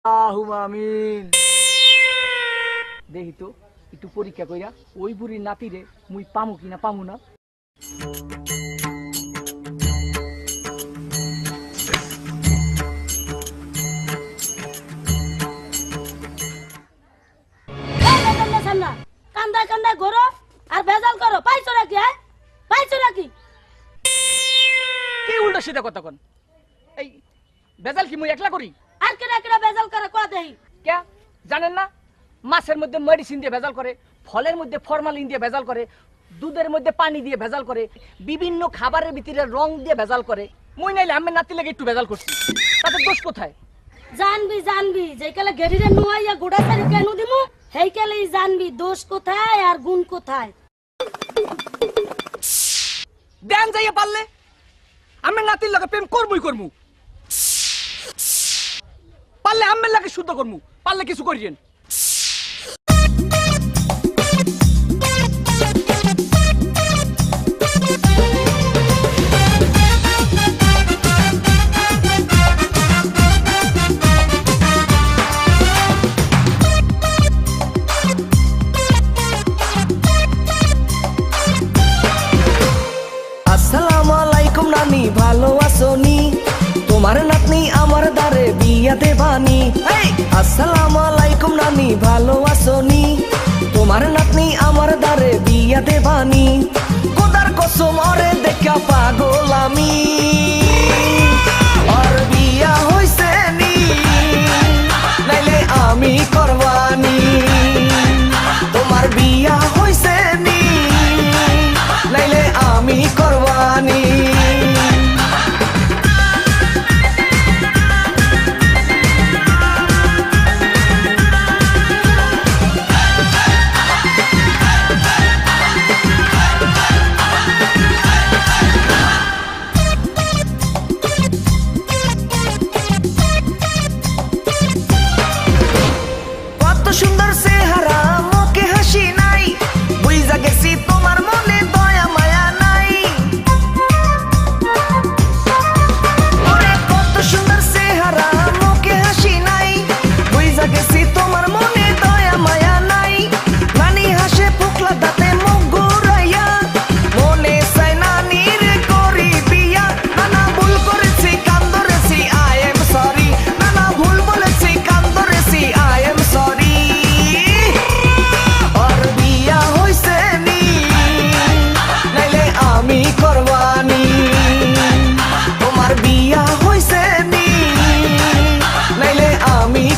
আমিন। দেখি তো একটু পরীক্ষা কইরা ওই বুড়ির নাতিরে মুই পামু কিনা পামু না। কান্দা কান্দা ঘোরো আর ভেজাল করো, পাইছো নাকি? হ্যাঁ পাইছো নাকি? কি উল্টা সিধা কথা কোন? এই ভেজাল কি মুই একলা করি? আর কেডা কেডা ভেজাল করে কয়া দেই? কে জানেন না? মাছের মধ্যে মেডিসিন দিয়ে ভেজাল করে, ফলের মধ্যে ফরমালিন দিয়ে ভেজাল করে, দুধের মধ্যে পানি দিয়ে ভেজাল করে, বিভিন্ন খাবারের ভিতরে রং দিয়ে ভেজাল করে। মুই নাইলে আমের নাতি লাগে একটু ভেজাল করছি, তাতে দোষ কোথায়? জানবি জানবি যেকালে গেড়িরে নুয়াইয়া গোড়া সারি কেন দিমু হেইকালেই জানবি দোষ কোথায় আর গুণ কোথায়। দেন যাইয়া পারলে আমের নাতির লাগে প্রেম করবই করমু, পারলে আমের লাগে শুদ্ধ করমু, পারলে কিছু করিয়েন। আসসালামু আলাইকুম নানি, ভালো আছোনি? তোমার নাতনি আমার দ্বারে বিয়া দেবানি। আসসালামু আলাইকুম নানি, ভালো আছোনি? তোমার নাতনি আমার দ্বারে বিয়া দেবানি। খোদার কসম ওরে দেখা পাগল আমি, আর বিয়া হইছে